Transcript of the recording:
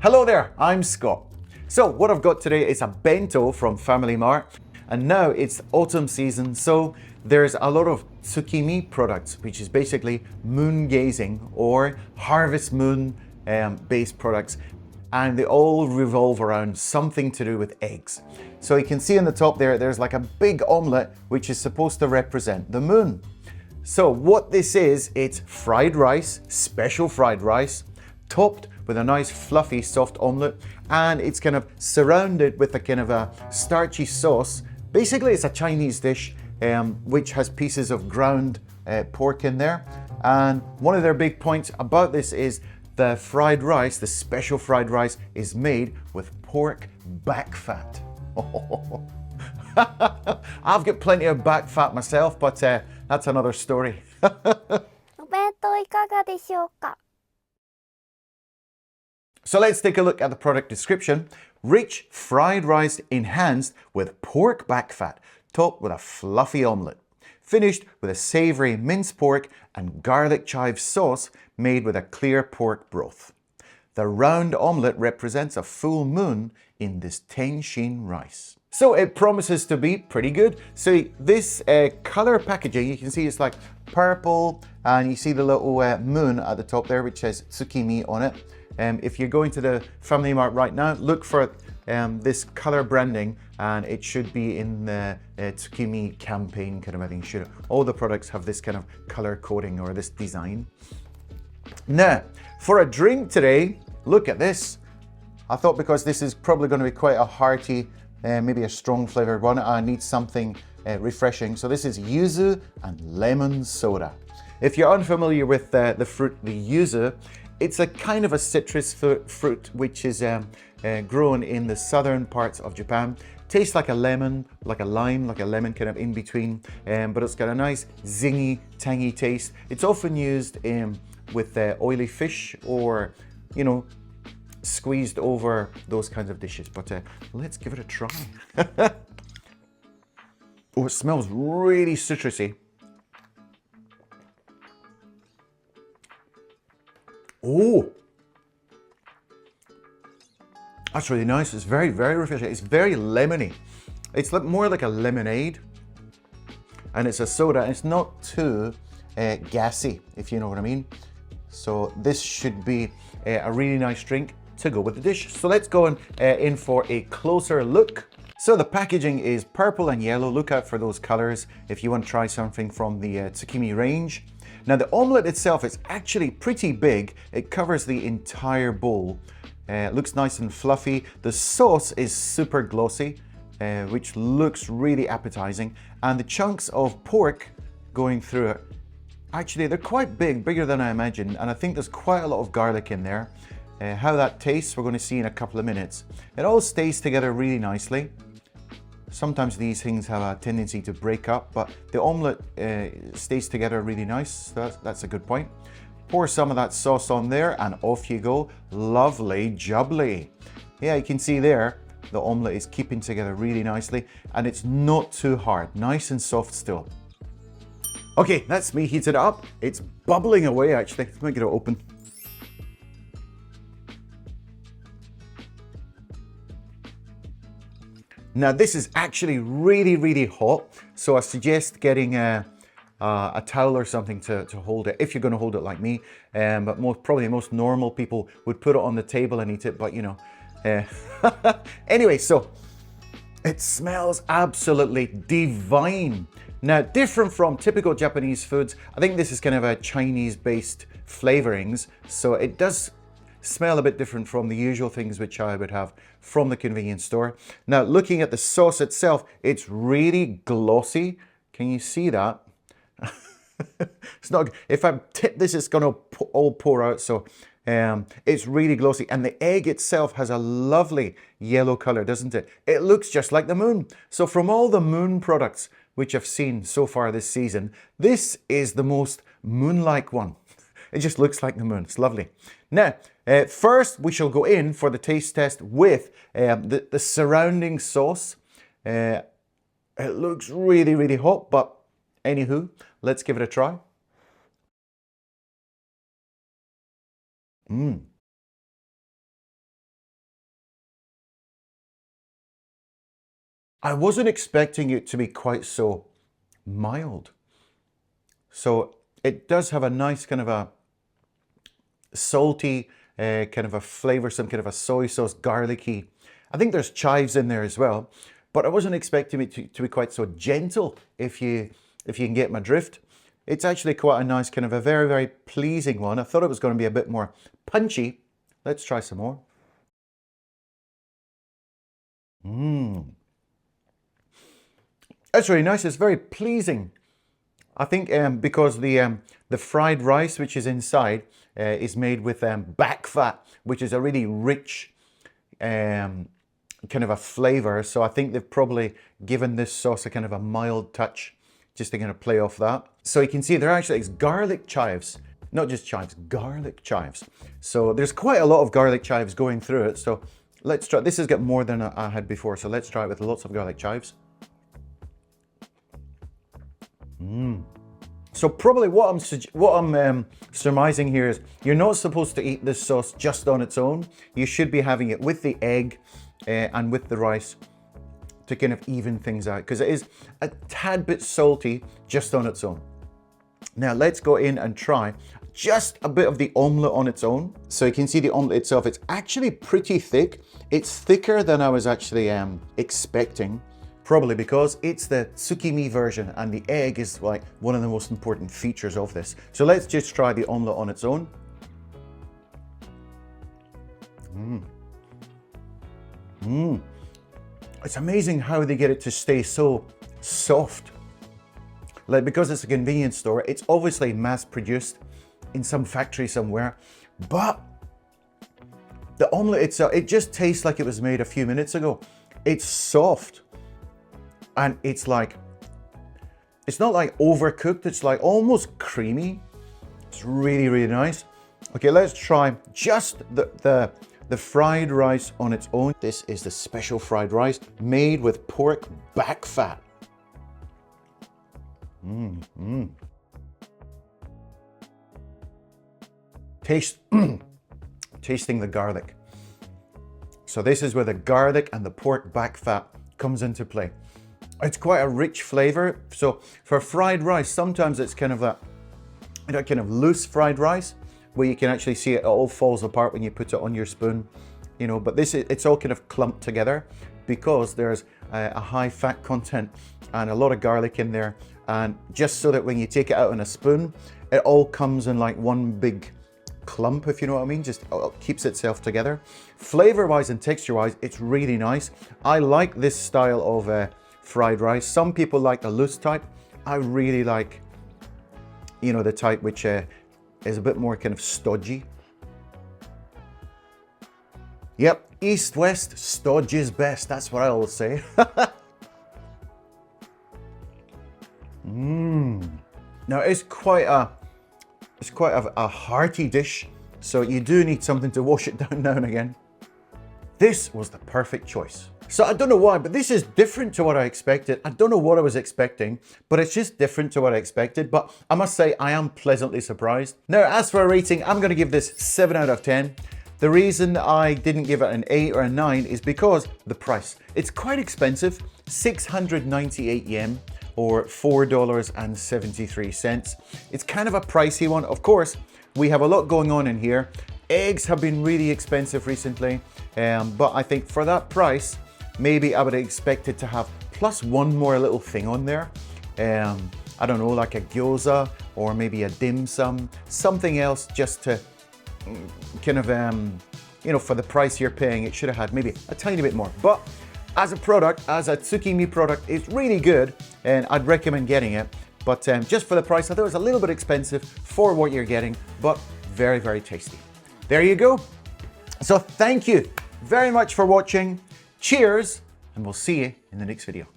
Hello there, I'm Scott. So what I've got today is a bento from Family Mart, and now it's autumn season, so there's a lot of tsukimi products, which is basically moon gazing or harvest moon based products, and they all revolve around something to do with eggs. So you can see on the top there, there's like a big omelette which is supposed to represent the moon. So what this is, it's fried rice, special fried rice, topped with a nice fluffy soft omelette, and it's kind of surrounded with a kind of a starchy sauce. Basically it's a Chinese dish which has pieces of ground pork in there, and one of their big points about this is the fried rice, the special fried rice, is made with pork back fat. I've got plenty of back fat myself, but that's another story. お弁当いかがでしょうか? So let's take a look at the product description. Rich fried rice enhanced with pork back fat, topped with a fluffy omelette, finished with a savory minced pork and garlic chive sauce made with a clear pork broth. The round omelette represents a full moon in this Tenshin rice. So it promises to be pretty good. So this color packaging, you can see it's like purple, and you see the little moon at the top there, which says Tsukimi on it. If you're going to the Family Mart right now, look for this color branding, and it should be in the Tsukimi campaign kind of thing. All the products have this kind of color coding or this design. Now, for a drink today, look at this. I thought because this is probably going to be quite a hearty, maybe a strong flavored one, I need something refreshing. So this is yuzu and lemon soda. If you're unfamiliar with the fruit, the yuzu, it's a kind of a citrus fruit which is grown in the southern parts of Japan. Tastes like a lemon, like a lime, like a lemon kind of in between, but it's got a nice zingy, tangy taste. It's often used with oily fish or, you know, squeezed over those kinds of dishes. But let's give it a try. Oh, it smells really citrusy. Oh, that's really nice. It's very, very refreshing. It's very lemony. It's more like a lemonade, and it's a soda. And it's not too gassy, if you know what I mean. So this should be a really nice drink to go with the dish. So let's go in for a closer look. So the packaging is purple and yellow. Look out for those colors if you want to try something from the Tsukimi range. Now the omelette itself is actually pretty big. It covers the entire bowl. It looks nice and fluffy. The sauce is super glossy, which looks really appetizing. And the chunks of pork going through it, actually they're quite big, bigger than I imagined. And I think there's quite a lot of garlic in there. How that tastes, we're going to see in a couple of minutes. It all stays together really nicely. Sometimes these things have a tendency to break up, but the omelette stays together really nice. So that's a good point. Pour some of that sauce on there and off you go. Lovely jubbly. Yeah, you can see there, the omelette is keeping together really nicely, and it's not too hard. Nice and soft still. Okay, that's me heated up. It's bubbling away actually. Let me get it open. Now this is actually really, really hot, so I suggest getting a towel or something to hold it, if you're going to hold it like me. But probably most normal people would put it on the table and eat it, but you know. Anyway, so it smells absolutely divine. Now, different from typical Japanese foods, I think this is kind of a Chinese-based flavorings, so it does smell a bit different from the usual things which I would have from the convenience store. Now, looking at the sauce itself, it's really glossy. Can you see that? It's not. If I tip this, it's going to all pour out. So it's really glossy, and the egg itself has a lovely yellow color, doesn't it? It looks just like the moon. So from all the moon products which I've seen so far this season, this is the most moon-like one. It just looks like the moon. It's lovely. Now, first we shall go in for the taste test with the surrounding sauce. It looks really, really hot, but anywho, let's give it a try. I wasn't expecting it to be quite so mild. So it does have a nice kind of a salty kind of a flavor, some kind of a soy sauce, garlicky. I think there's chives in there as well, but I wasn't expecting it to be quite so gentle, if you can get my drift. It's actually quite a nice kind of a very, very pleasing one. I thought it was going to be a bit more punchy. Let's try some more. It's really nice. It's very pleasing. I think because the fried rice, which is inside, is made with back fat, which is a really rich kind of a flavor. So I think they've probably given this sauce a kind of a mild touch, just to kind of play off that. So you can see there actually is garlic chives, not just chives, garlic chives. So there's quite a lot of garlic chives going through it. So let's try. This has got more than I had before. So let's try it with lots of garlic chives. So probably what I'm surmising here is you're not supposed to eat this sauce just on its own. You should be having it with the egg and with the rice to kind of even things out, because it is a tad bit salty just on its own. Now let's go in and try just a bit of the omelette on its own. So you can see the omelette itself, it's actually pretty thick. It's thicker than I was actually expecting. Probably because it's the Tsukimi version and the egg is like one of the most important features of this. So let's just try the omelette on its own. It's amazing how they get it to stay so soft. Like, because it's a convenience store, it's obviously mass produced in some factory somewhere, but the omelette itself, it just tastes like it was made a few minutes ago. It's soft. And it's like, it's not like overcooked, it's like almost creamy. It's really, really nice. Okay, let's try just the fried rice on its own. This is the special fried rice made with pork back fat. Tasting the garlic. So this is where the garlic and the pork back fat comes into play. It's quite a rich flavor. So for fried rice, sometimes it's kind of that, kind of loose fried rice where you can actually see it all falls apart when you put it on your spoon, but it's all kind of clumped together because there's a high fat content and a lot of garlic in there. And just so that when you take it out on a spoon, it all comes in like one big clump, if you know what I mean, just keeps itself together. Flavor wise and texture wise, it's really nice. I like this style of fried rice. Some people like the loose type. I really like, the type which is a bit more kind of stodgy. Yep, east-west, stodgy is best. That's what I always say. Now it's quite a hearty dish, so you do need something to wash it down now and again. This was the perfect choice. So I don't know why, but this is different to what I expected. I don't know what I was expecting, but it's just different to what I expected. But I must say, I am pleasantly surprised. Now, as for a rating, I'm going to give this 7 out of 10. The reason I didn't give it an 8 or a 9 is because the price. It's quite expensive, 698 yen or $4.73. It's kind of a pricey one. Of course, we have a lot going on in here. Eggs have been really expensive recently, but I think for that price, maybe I would have expected to have plus one more little thing on there. I don't know, like a gyoza or maybe a dim sum, something else just to kind of, for the price you're paying, it should have had maybe a tiny bit more. But as a product, as a Tsukimi product, it's really good and I'd recommend getting it. But just for the price, I thought it was a little bit expensive for what you're getting, but very, very tasty. There you go. So thank you very much for watching. Cheers, and we'll see you in the next video.